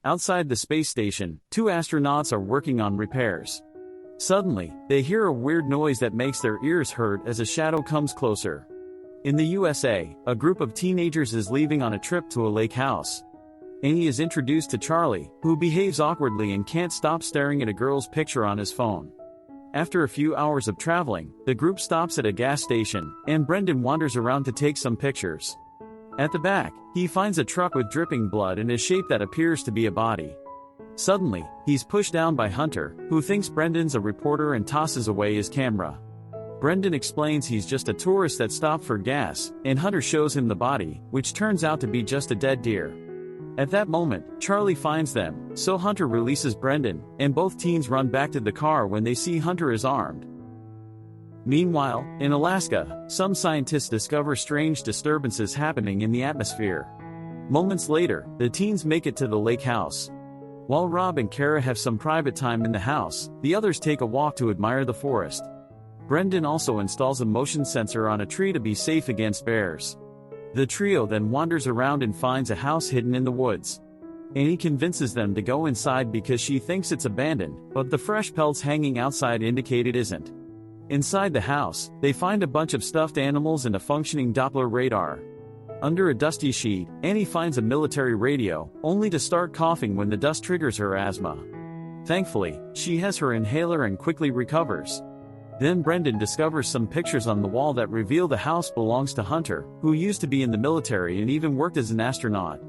Outside the space station, two astronauts are working on repairs. Suddenly, they hear a weird noise that makes their ears hurt as a shadow comes closer. In the USA, a group of teenagers is leaving on a trip to a lake house. Annie is introduced to Charlie, who behaves awkwardly and can't stop staring at a girl's picture on his phone. After a few hours of traveling, the group stops at a gas station, and Brendan wanders around to take some pictures. At the back, he finds a truck with dripping blood and a shape that appears to be a body. Suddenly, he's pushed down by Hunter, who thinks Brendan's a reporter and tosses away his camera. Brendan explains he's just a tourist that stopped for gas, and Hunter shows him the body, which turns out to be just a dead deer. At that moment, Charlie finds them, so Hunter releases Brendan, and both teens run back to the car when they see Hunter is armed. Meanwhile, in Alaska, some scientists discover strange disturbances happening in the atmosphere. Moments later, the teens make it to the lake house. While Rob and Kara have some private time in the house, the others take a walk to admire the forest. Brendan also installs a motion sensor on a tree to be safe against bears. The trio then wanders around and finds a house hidden in the woods. Annie convinces them to go inside because she thinks it's abandoned, but the fresh pelts hanging outside indicate it isn't. Inside the house, they find a bunch of stuffed animals and a functioning Doppler radar. Under a dusty sheet, Annie finds a military radio, only to start coughing when the dust triggers her asthma. Thankfully, she has her inhaler and quickly recovers. Then Brendan discovers some pictures on the wall that reveal the house belongs to Hunter, who used to be in the military and even worked as an astronaut.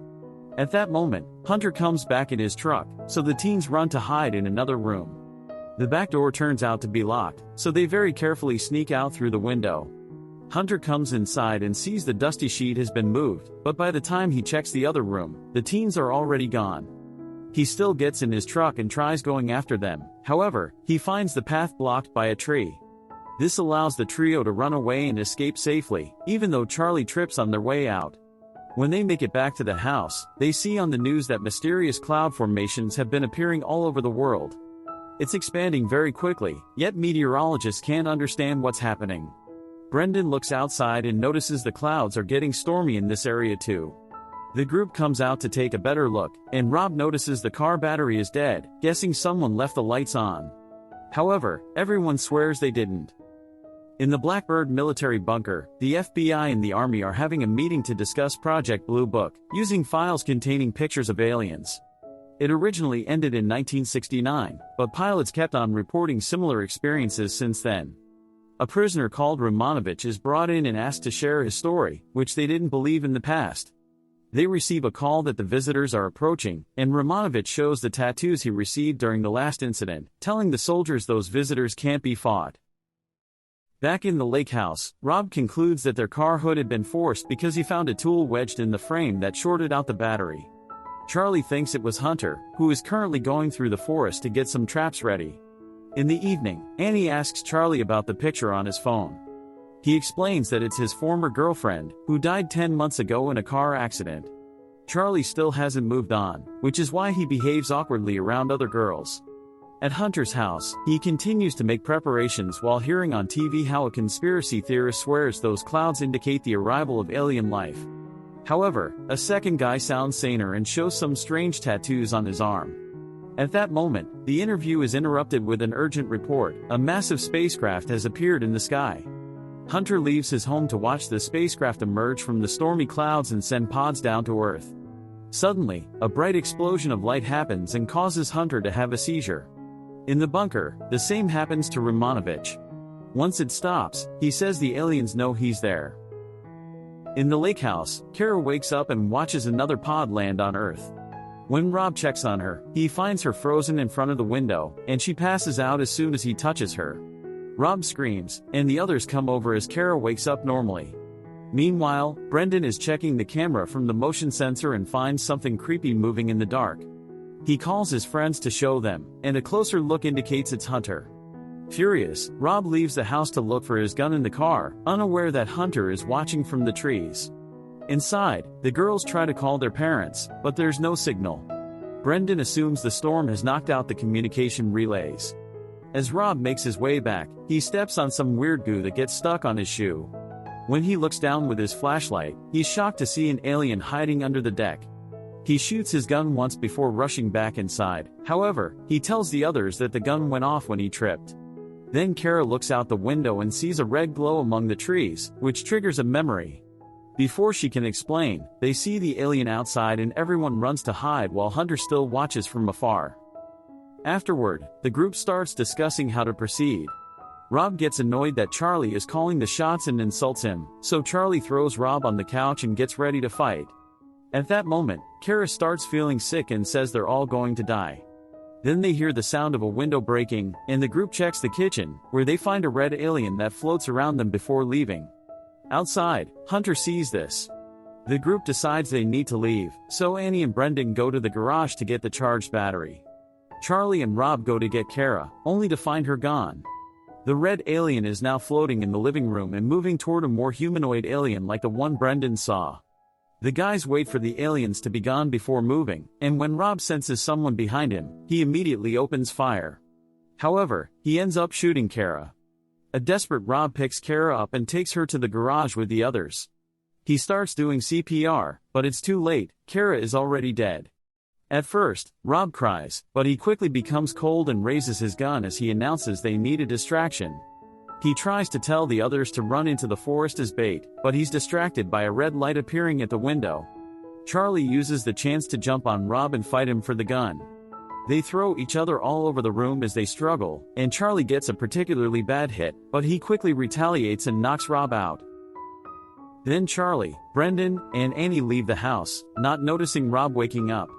At that moment, Hunter comes back in his truck, so the teens run to hide in another room. The back door turns out to be locked, so they very carefully sneak out through the window. Hunter comes inside and sees the dusty sheet has been moved, but by the time he checks the other room, the teens are already gone. He still gets in his truck and tries going after them, however, he finds the path blocked by a tree. This allows the trio to run away and escape safely, even though Charlie trips on their way out. When they make it back to the house, they see on the news that mysterious cloud formations have been appearing all over the world. It's expanding very quickly, yet meteorologists can't understand what's happening. Brendan looks outside and notices the clouds are getting stormy in this area too. The group comes out to take a better look, and Rob notices the car battery is dead, guessing someone left the lights on. However, everyone swears they didn't. In the Blackbird military bunker, the FBI and the Army are having a meeting to discuss Project Blue Book, using files containing pictures of aliens. It originally ended in 1969, but pilots kept on reporting similar experiences since then. A prisoner called Romanovich is brought in and asked to share his story, which they didn't believe in the past. They receive a call that the visitors are approaching, and Romanovich shows the tattoos he received during the last incident, telling the soldiers those visitors can't be fought. Back in the lake house, Rob concludes that their car hood had been forced because he found a tool wedged in the frame that shorted out the battery. Charlie thinks it was Hunter, who is currently going through the forest to get some traps ready. In the evening, Annie asks Charlie about the picture on his phone. He explains that it's his former girlfriend, who died 10 months ago in a car accident. Charlie still hasn't moved on, which is why he behaves awkwardly around other girls. At Hunter's house, he continues to make preparations while hearing on TV how a conspiracy theorist swears those clouds indicate the arrival of alien life. However, a second guy sounds saner and shows some strange tattoos on his arm. At that moment, the interview is interrupted with an urgent report: a massive spacecraft has appeared in the sky. Hunter leaves his home to watch the spacecraft emerge from the stormy clouds and send pods down to Earth. Suddenly, a bright explosion of light happens and causes Hunter to have a seizure. In the bunker, the same happens to Romanovich. Once it stops, he says the aliens know he's there. In the lake house, Kara wakes up and watches another pod land on Earth. When Rob checks on her, he finds her frozen in front of the window, and she passes out as soon as he touches her. Rob screams, and the others come over as Kara wakes up normally. Meanwhile, Brendan is checking the camera from the motion sensor and finds something creepy moving in the dark. He calls his friends to show them, and a closer look indicates it's Hunter. Furious, Rob leaves the house to look for his gun in the car, unaware that Hunter is watching from the trees. Inside, the girls try to call their parents, but there's no signal. Brendan assumes the storm has knocked out the communication relays. As Rob makes his way back, he steps on some weird goo that gets stuck on his shoe. When he looks down with his flashlight, he's shocked to see an alien hiding under the deck. He shoots his gun once before rushing back inside. However, he tells the others that the gun went off when he tripped. Then Kara looks out the window and sees a red glow among the trees, which triggers a memory. Before she can explain, they see the alien outside and everyone runs to hide while Hunter still watches from afar. Afterward, the group starts discussing how to proceed. Rob gets annoyed that Charlie is calling the shots and insults him, so Charlie throws Rob on the couch and gets ready to fight. At that moment, Kara starts feeling sick and says they're all going to die. Then they hear the sound of a window breaking, and the group checks the kitchen, where they find a red alien that floats around them before leaving. Outside, Hunter sees this. The group decides they need to leave, so Annie and Brendan go to the garage to get the charged battery. Charlie and Rob go to get Kara, only to find her gone. The red alien is now floating in the living room and moving toward a more humanoid alien like the one Brendan saw. The guys wait for the aliens to be gone before moving, and when Rob senses someone behind him, he immediately opens fire. However, he ends up shooting Kara. A desperate Rob picks Kara up and takes her to the garage with the others. He starts doing CPR, but it's too late, Kara is already dead. At first, Rob cries, but he quickly becomes cold and raises his gun as he announces they need a distraction. He tries to tell the others to run into the forest as bait, but he's distracted by a red light appearing at the window. Charlie uses the chance to jump on Rob and fight him for the gun. They throw each other all over the room as they struggle, and Charlie gets a particularly bad hit, but he quickly retaliates and knocks Rob out. Then Charlie, Brendan, and Annie leave the house, not noticing Rob waking up.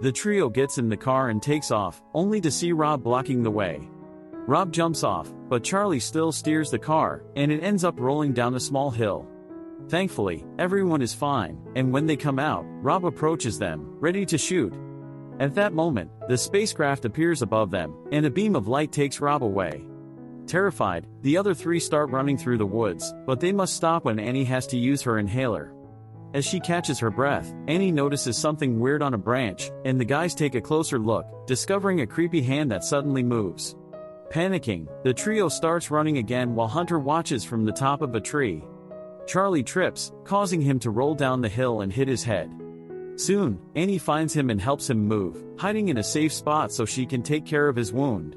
The trio gets in the car and takes off, only to see Rob blocking the way. Rob jumps off, but Charlie still steers the car, and it ends up rolling down a small hill. Thankfully, everyone is fine, and when they come out, Rob approaches them, ready to shoot. At that moment, the spacecraft appears above them, and a beam of light takes Rob away. Terrified, the other three start running through the woods, but they must stop when Annie has to use her inhaler. As she catches her breath, Annie notices something weird on a branch, and the guys take a closer look, discovering a creepy hand that suddenly moves. Panicking, the trio starts running again while Hunter watches from the top of a tree. Charlie trips, causing him to roll down the hill and hit his head. Soon, Annie finds him and helps him move, hiding in a safe spot so she can take care of his wound.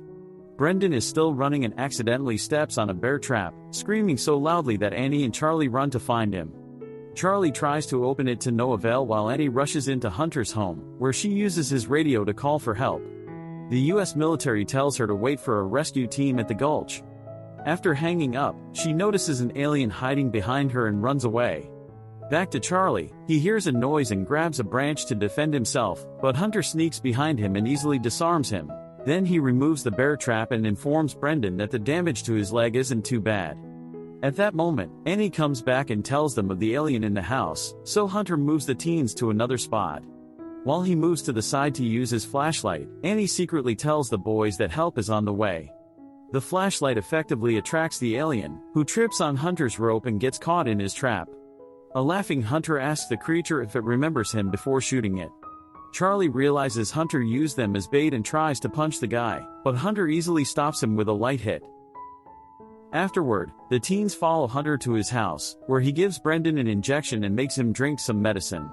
Brendan is still running and accidentally steps on a bear trap, screaming so loudly that Annie and Charlie run to find him. Charlie tries to open it to no avail while Annie rushes into Hunter's home, where she uses his radio to call for help. The US military tells her to wait for a rescue team at the gulch. After hanging up, she notices an alien hiding behind her and runs away. Back to Charlie, he hears a noise and grabs a branch to defend himself, but Hunter sneaks behind him and easily disarms him. Then he removes the bear trap and informs Brendan that the damage to his leg isn't too bad. At that moment, Annie comes back and tells them of the alien in the house, so Hunter moves the teens to another spot. While he moves to the side to use his flashlight, Annie secretly tells the boys that help is on the way. The flashlight effectively attracts the alien, who trips on Hunter's rope and gets caught in his trap. A laughing Hunter asks the creature if it remembers him before shooting it. Charlie realizes Hunter used them as bait and tries to punch the guy, but Hunter easily stops him with a light hit. Afterward, the teens follow Hunter to his house, where he gives Brendan an injection and makes him drink some medicine.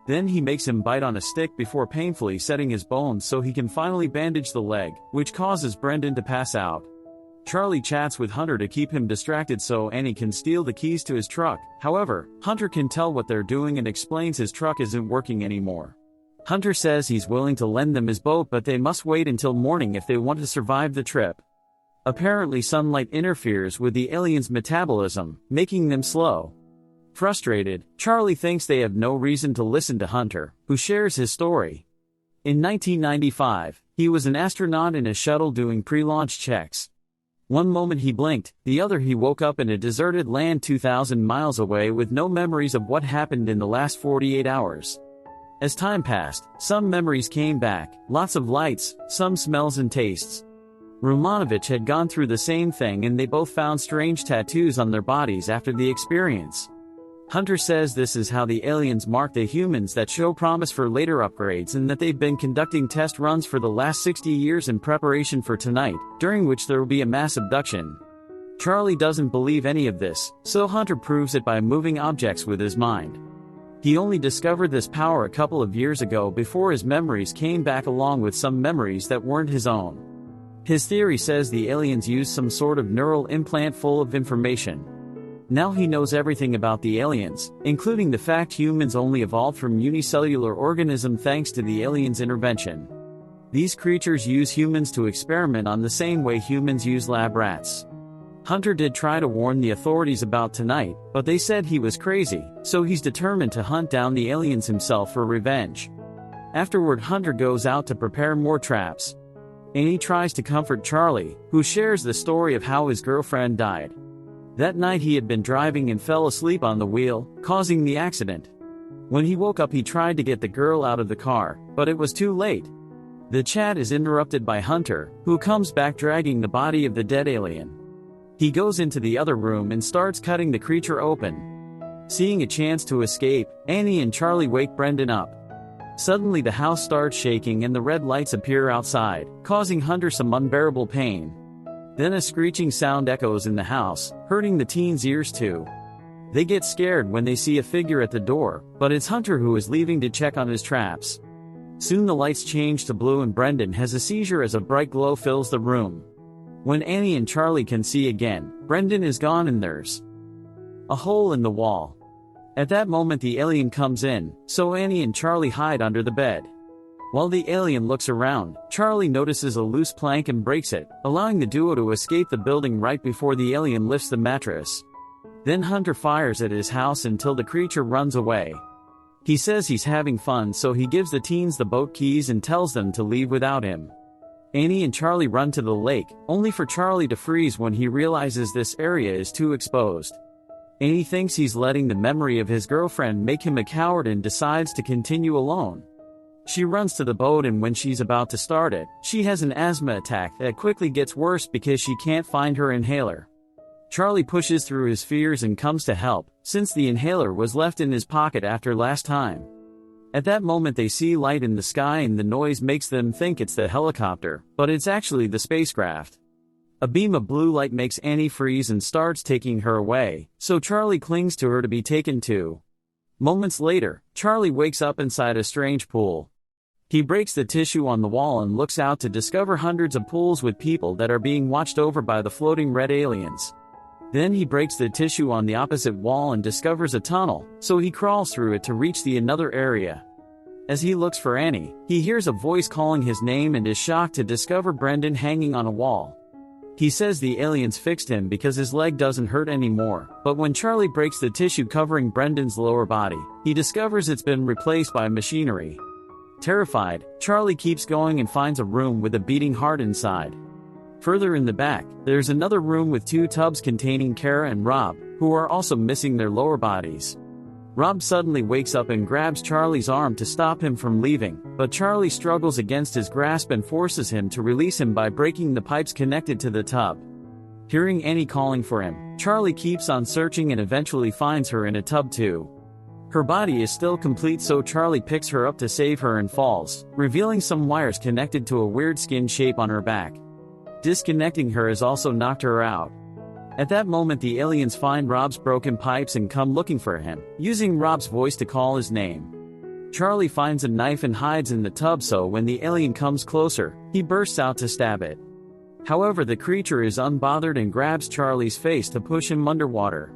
Then he makes him bite on a stick before painfully setting his bones so he can finally bandage the leg, which causes Brendan to pass out. Charlie chats with Hunter to keep him distracted so Annie can steal the keys to his truck. However, Hunter can tell what they're doing and explains his truck isn't working anymore. Hunter says he's willing to lend them his boat, but they must wait until morning if they want to survive the trip. Apparently sunlight interferes with the aliens' metabolism, making them slow. Frustrated, Charlie thinks they have no reason to listen to Hunter, who shares his story. In 1995, he was an astronaut in a shuttle doing pre-launch checks. One moment he blinked, the other he woke up in a deserted land 2,000 miles away with no memories of what happened in the last 48 hours. As time passed, some memories came back, lots of lights, some smells and tastes. Romanovich had gone through the same thing and they both found strange tattoos on their bodies after the experience. Hunter says this is how the aliens mark the humans that show promise for later upgrades and that they've been conducting test runs for the last 60 years in preparation for tonight, during which there will be a mass abduction. Charlie doesn't believe any of this, so Hunter proves it by moving objects with his mind. He only discovered this power a couple of years ago before his memories came back along with some memories that weren't his own. His theory says the aliens used some sort of neural implant full of information. Now he knows everything about the aliens, including the fact humans only evolved from unicellular organism thanks to the aliens' intervention. These creatures use humans to experiment on the same way humans use lab rats. Hunter did try to warn the authorities about tonight, but they said he was crazy, so he's determined to hunt down the aliens himself for revenge. Afterward, Hunter goes out to prepare more traps. Annie tries to comfort Charlie, who shares the story of how his girlfriend died. That night he had been driving and fell asleep on the wheel, causing the accident. When he woke up he tried to get the girl out of the car, but it was too late. The chat is interrupted by Hunter, who comes back dragging the body of the dead alien. He goes into the other room and starts cutting the creature open. Seeing a chance to escape, Annie and Charlie wake Brendan up. Suddenly the house starts shaking and the red lights appear outside, causing Hunter some unbearable pain. Then a screeching sound echoes in the house, hurting the teens' ears too. They get scared when they see a figure at the door, but it's Hunter who is leaving to check on his traps. Soon the lights change to blue and Brendan has a seizure as a bright glow fills the room. When Annie and Charlie can see again, Brendan is gone and there's a hole in the wall. At that moment the alien comes in, so Annie and Charlie hide under the bed. While the alien looks around, Charlie notices a loose plank and breaks it, allowing the duo to escape the building right before the alien lifts the mattress. Then Hunter fires at his house until the creature runs away. He says he's having fun, so he gives the teens the boat keys and tells them to leave without him. Annie and Charlie run to the lake, only for Charlie to freeze when he realizes this area is too exposed. Annie thinks he's letting the memory of his girlfriend make him a coward and decides to continue alone. She runs to the boat and when she's about to start it, she has an asthma attack that quickly gets worse because she can't find her inhaler. Charlie pushes through his fears and comes to help, since the inhaler was left in his pocket after last time. At that moment they see light in the sky and the noise makes them think it's the helicopter, but it's actually the spacecraft. A beam of blue light makes Annie freeze and starts taking her away, so Charlie clings to her to be taken too. Moments later, Charlie wakes up inside a strange pool. He breaks the tissue on the wall and looks out to discover hundreds of pools with people that are being watched over by the floating red aliens. Then he breaks the tissue on the opposite wall and discovers a tunnel, so he crawls through it to reach the another area. As he looks for Annie, he hears a voice calling his name and is shocked to discover Brendan hanging on a wall. He says the aliens fixed him because his leg doesn't hurt anymore, but when Charlie breaks the tissue covering Brendan's lower body, he discovers it's been replaced by machinery. Terrified, Charlie keeps going and finds a room with a beating heart inside. Further in the back, there's another room with two tubs containing Kara and Rob, who are also missing their lower bodies. Rob suddenly wakes up and grabs Charlie's arm to stop him from leaving, but Charlie struggles against his grasp and forces him to release him by breaking the pipes connected to the tub. Hearing Annie calling for him, Charlie keeps on searching and eventually finds her in a tub too. Her body is still complete, so Charlie picks her up to save her and falls, revealing some wires connected to a weird skin shape on her back. Disconnecting her has also knocked her out. At that moment the aliens find Rob's broken pipes and come looking for him, using Rob's voice to call his name. Charlie finds a knife and hides in the tub, so when the alien comes closer, he bursts out to stab it. However, the creature is unbothered and grabs Charlie's face to push him underwater.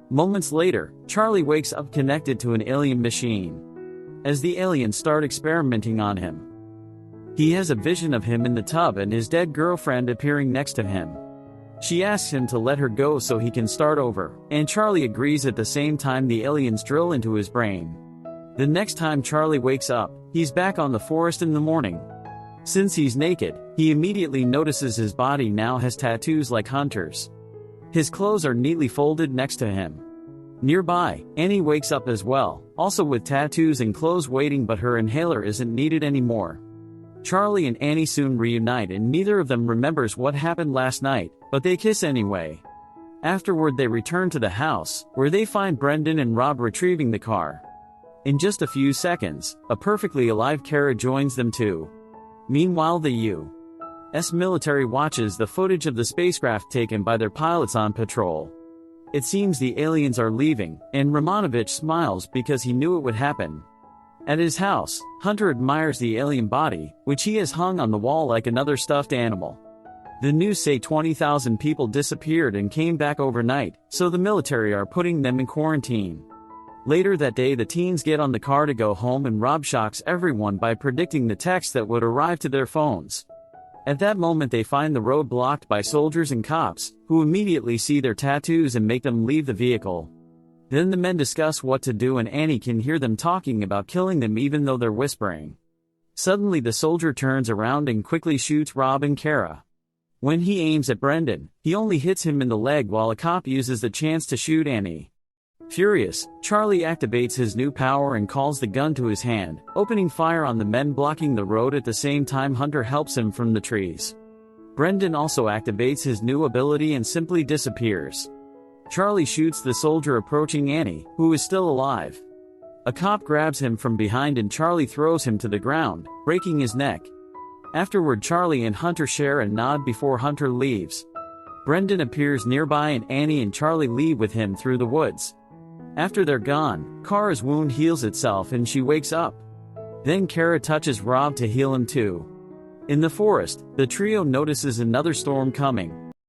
Moments later, Charlie wakes up connected to an alien machine. As the aliens start experimenting on him, he has a vision of him in the tub and his dead girlfriend appearing next to him. She asks him to let her go so he can start over, and Charlie agrees. At the same time the aliens drill into his brain. The next time Charlie wakes up, he's back on the forest in the morning. Since he's naked, he immediately notices his body now has tattoos like Hunter's. His clothes are neatly folded next to him. Nearby, Annie wakes up as well, also with tattoos and clothes waiting, but her inhaler isn't needed anymore. Charlie and Annie soon reunite and neither of them remembers what happened last night, but they kiss anyway. Afterward they return to the house, where they find Brendan and Rob retrieving the car. In just a few seconds, a perfectly alive Kara joins them too. Meanwhile the U.S. military watches the footage of the spacecraft taken by their pilots on patrol. It seems the aliens are leaving, and Romanovich smiles because he knew it would happen. At his house, Hunter admires the alien body, which he has hung on the wall like another stuffed animal. The news say 20,000 people disappeared and came back overnight, so the military are putting them in quarantine. Later that day, the teens get on the car to go home, and Rob shocks everyone by predicting the text that would arrive to their phones. At that moment, they find the road blocked by soldiers and cops, who immediately see their tattoos and make them leave the vehicle. Then the men discuss what to do, and Annie can hear them talking about killing them even though they're whispering. Suddenly the soldier turns around and quickly shoots Rob and Kara. When he aims at Brendan, he only hits him in the leg while a cop uses the chance to shoot Annie. Furious, Charlie activates his new power and calls the gun to his hand, opening fire on the men blocking the road. At the same time, Hunter helps him from the trees. Brendan also activates his new ability and simply disappears. Charlie shoots the soldier approaching Annie, who is still alive. A cop grabs him from behind and Charlie throws him to the ground, breaking his neck. Afterward, Charlie and Hunter share a nod before Hunter leaves. Brendan appears nearby and Annie and Charlie leave with him through the woods. After they're gone, Kara's wound heals itself and she wakes up. Then Kara touches Rob to heal him too. In the forest, the trio notices another storm coming,